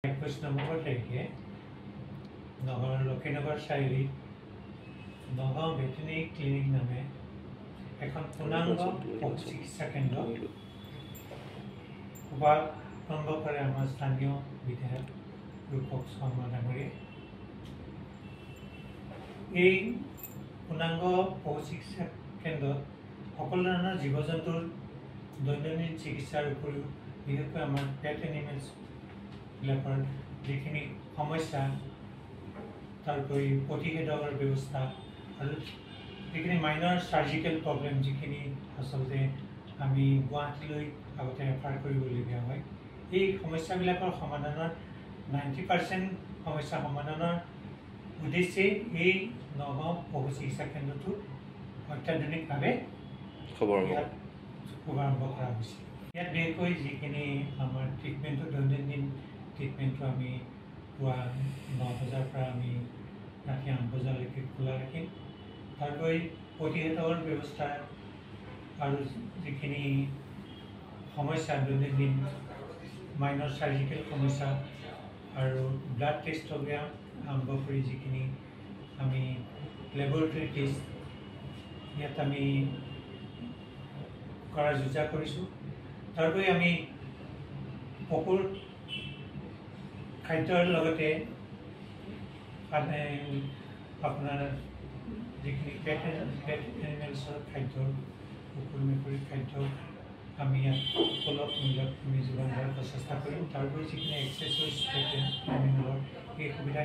21 number তাৰিখে নগৰ লক্ষীনগৰ চাৰিআলিত Nagaon veterinary clinic নামে এখন পূৰ্ণাংগ পশু চিকিৎসা কেন্দ্ৰ শুভাৰম্ভ কৰে আমাৰ স্থানীয় বিধায়ক ৰূপক শৰ্মা ডাঙৰীয়াই। এই পূৰ্ণাংগ পশু চিকিৎসা কেন্দ্ৰত সকলো ধৰণৰ জীৱ জন্তুৰ দৈনন্দিন চিকিৎসাৰ উপৰিও বিশেষকৈ আমাৰ পেট এনিমেলছ বিলাকৰ যিখিনি সমস্যা তাৰোপৰি প্ৰতিষেধকৰ ব্যৱস্থা আৰু যিখিনি মাইনৰ চাৰ্জিকেল প্ৰব্লেম যিখিনি আচলতে আমি গুৱাহাটীলৈ আগতে ৰেফাৰ কৰিবলগীয়া হয়, এই সমস্যাবিলাকৰ সমাধানৰ 90% সমস্যা সমাধানৰ উদ্দেশ্যে এই নগাঁও পশু চিকিৎসা কেন্দ্ৰটো অত্যাধুনিকভাৱে শুভাৰম্ভ কৰা হৈছে। ইয়াত বিশেষকৈ যিখিনি আমাৰ ট্ৰিটমেণ্টটো দৈনন্দিন ট্ৰিটমেণ্টটো আমি পুৱা 9 বজাৰ পৰা আমি ৰাতি 8 বজালৈকে খোলা ৰাখিম। তাৰোপৰি প্ৰতিষেধকৰ ব্যৱস্থা আৰু যিখিনি সমস্যা দৈনন্দিন মাইনৰ চাৰ্জিকেল সমস্যা আৰু ব্লাড টেষ্টৰ আৰম্ভ কৰি যিখিনি আমি লেবৰেটৰী টেষ্ট ইয়াত আমি কৰাৰ যোজা কৰিছোঁ। তাৰোপৰি আমি পশুৰ খাদ্যৰ লগতে আপোনাৰ যিখিনি পেট এনিমেলছৰ খাদ্য কুকুৰ মেকুৰীৰ খাদ্য আমি ইয়াত সুলভ মূল্যত আমি যোগান ধৰাৰ প্ৰচেষ্টা কৰিম। তাৰোপৰি যিখিনি এক্সেছৰিজ পেট এনিমেলৰ এই সুবিধা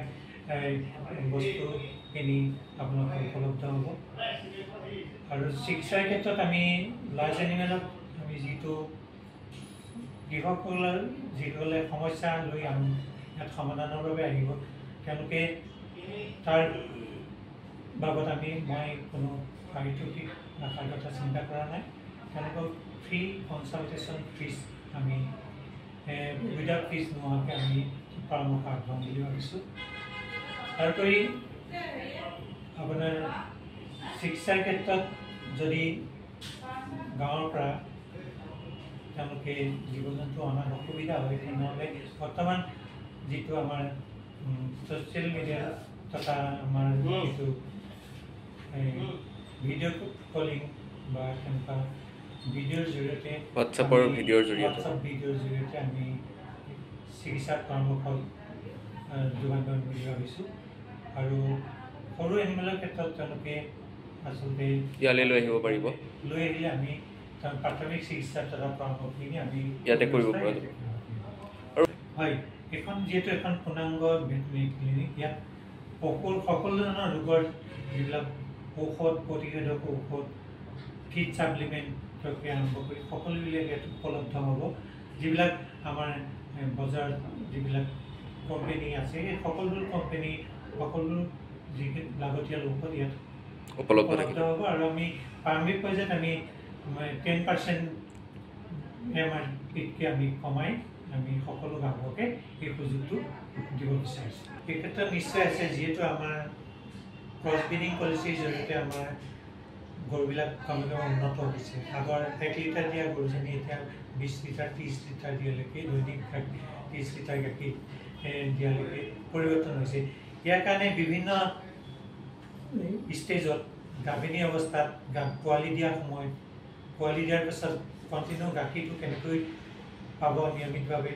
বস্তুখিনি আপোনালোকৰ উপলব্ধ হ'ব। আৰু চিকিৎসাৰ ক্ষেত্ৰত আমি লাৰ্জ এনিমেলত আমি যিটো কৃষকসকলৰ যিসকলে সমস্যা লৈ ইয়াত সমাধানৰ বাবে আহিব, তেওঁলোকে তাৰ বাবদ মই কোনো পাৰিতোষিক ৰখাৰ কথা চিন্তা কৰা নাই। তেওঁলোকক ফ্ৰী কনচালটেশ্যন ফিজ আমি উইদাউট ফিজ নোহোৱাকৈ আমি পৰামৰ্শ আগবঢ়াম বুলি ভাবিছোঁ। তাৰোপৰি আপোনাৰ চিকিৎসাৰ ক্ষেত্ৰত যদি গাঁৱৰ পৰা তেওঁলোকে জীৱ জন্তু অনাত অসুবিধা হয়, তেনেহ'লে বৰ্তমান যিটো আমাৰ ছ'চিয়েল মিডিয়া তথা আমাৰ যিটো ভিডিঅ' কলিং বা তেনেকুৱা ভিডিঅ'ৰ জৰিয়তে হোৱাটছআপ ভিডিঅ'ৰ জৰিয়তে আমি চিকিৎসাৰ পৰামৰ্শ যোগান ধৰিম বুলি ভাবিছোঁ। আৰু সৰু এনিমেলৰ ক্ষেত্ৰত তেওঁলোকে আচলতে ইয়ালৈ লৈ আহিব পাৰিব। লৈ আহিলে আমি প্ৰাথমিক চিকিৎসাৰ তথা পৰামৰ্শখিনি আমি ইয়াতে কৰিব পাৰিম। হয়, এখন যিহেতু এখন পূৰ্ণাংগ ভেটেনেৰী ক্লিনিক, ইয়াত পশুৰ সকলো ধৰণৰ ৰোগৰ যিবিলাক ঔষধ, প্ৰতিষেধক ঔষধ, ফিড ছাপ্লিমেণ্টকে আৰম্ভ কৰি সকলোবিলাক ইয়াত উপলব্ধ হ'ব। যিবিলাক আমাৰ বজাৰত যিবিলাক কোম্পানী আছে, সেই সকলো কোম্পানী সকলো যি লাগতিয়াল ঔষধ ইয়াত উপলব্ধ হ'ব। আৰু আমি প্ৰাৰম্ভিক পৰ্যায়ত আমি 10% MRPতকৈ আমি কমাই আমি সকলো গ্ৰাহককে এই সুযোগটো দিব বিচাৰিছোঁ। এই ক্ষেত্ৰত নিশ্চয় আছে, যিহেতু আমাৰ ক্ৰছ ব্ৰিডিং পলিচিৰ জৰিয়তে আমাৰ গৰুবিলাক ক্ৰমে উন্নত হৈছে। আগৰ 1 লিটাৰ দিয়া গৰুজনী এতিয়া 20 লিটাৰ 30 লিটাৰ দিয়ালৈকে দৈনিক 30 লিটাৰ গাখীৰ দিয়ালৈকে পৰিৱৰ্তন হৈছে। ইয়াৰ কাৰণে বিভিন্ন ষ্টেজত গাভিনী অৱস্থাত পোৱালি দিয়াৰ সময়ত, পোৱালি দিয়াৰ পাছত কণ্টিনিউ গাখীৰটো কেনেকৈ পাব নিয়মিতভাৱে,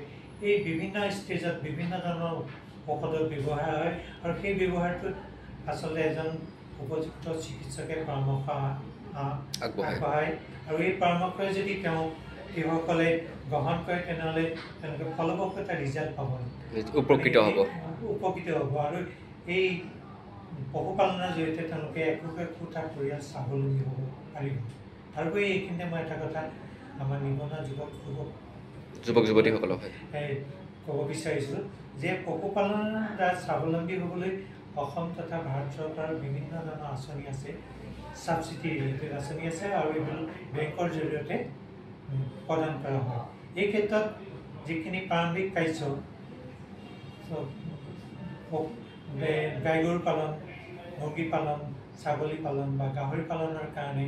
এই বিভিন্ন ষ্টেজত বিভিন্ন ধৰণৰ ঔষধৰ ব্যৱহাৰ হয়। আৰু সেই ব্যৱহাৰটোত আচলতে এজন উপযুক্ত চিকিৎসকে পৰামৰ্শ আগবঢ়ায়। আৰু এই পৰামৰ্শই যদি তেওঁসকলে গ্ৰহণ কৰে, তেনেহ'লে তেওঁলোকে ফলপ্ৰসূ এটা ৰিজাল্ট পাব, উপকৃত হ'ব। আৰু এই পশুপালনৰ জৰিয়তে তেওঁলোকে একোটা পৰিয়াল স্বাৱলম্বী হ'ব পাৰিব। তাৰোপৰি এইখিনিতে মই এটা কথা আমাৰ নিবনুৱা যুৱক যুৱতীসকলক ক'ব বিচাৰিছোঁ যে পশুপালনৰ দ্বাৰা স্বাৱলম্বী হ'বলৈ অসম তথা ভাৰত চৰকাৰৰ বিভিন্ন ধৰণৰ আঁচনি আছে, ছাবচিডি ৰিলেটেড আঁচনি আছে, আৰু এইবোৰ বেংকৰ জৰিয়তে প্ৰদান কৰা হয়। এই ক্ষেত্ৰত যিখিনি প্ৰাৰম্ভিক কাৰ্য গাই গৰু পালন, মুৰ্গী পালন, ছাগলী পালন বা গাহৰি পালনৰ কাৰণে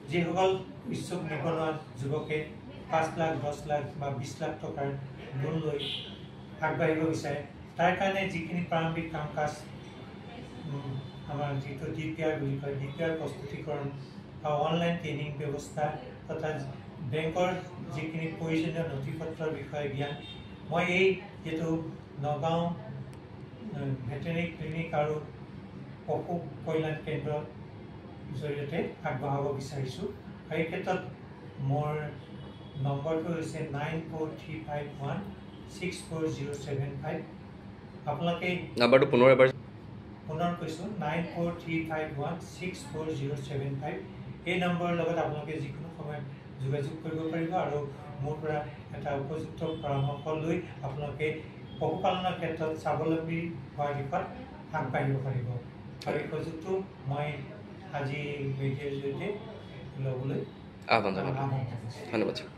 যিসকল ইচ্ছুক নিবনুৱা যুৱকে 5 লাখ, 10 লাখ বা 20 লাখ টকাৰ লোন লৈ আগবাঢ়িব বিচাৰে তাৰ কাৰণে যিখিনি প্ৰাৰম্ভিক কাম কাজ আমাৰ যিটো DPR বুলি কয় DPR প্ৰস্তুতিকৰণ বা অনলাইন ট্ৰেইনিং ব্যৱস্থা তথা বেংকৰ যিখিনি প্ৰয়োজনীয় নথিপত্ৰৰ বিষয়ে জ্ঞান মই এই যিটো নগাঁও ভেটেৰিনেৰী ক্লিনিক আৰু পশু কল্যাণ কেন্দ্ৰৰ জৰিয়তে আগবঢ়াব বিচাৰিছোঁ আৰু এই ক্ষেত্ৰত মোৰ নম্বৰটো হৈছে 9435164075 আপোনালোকে নাম্বাৰটো পুনৰ কৈছোঁ 9435164075 এই নম্বৰৰ লগত আপোনালোকে যিকোনো সময়ত যোগাযোগ কৰিব পাৰিব আৰু মোৰ পৰা এটা উপযুক্ত পৰামৰ্শ লৈ আপোনালোকে পশুপালনৰ ক্ষেত্ৰত স্বাৱলম্বী হোৱাৰ দিশত আগবাঢ়িব পাৰিব আৰু এই সুযোগটো মই আজি মিডিয়াৰ জৰিয়তে ল'বলৈ আহ্বান জনালোঁ। ধন্যবাদ।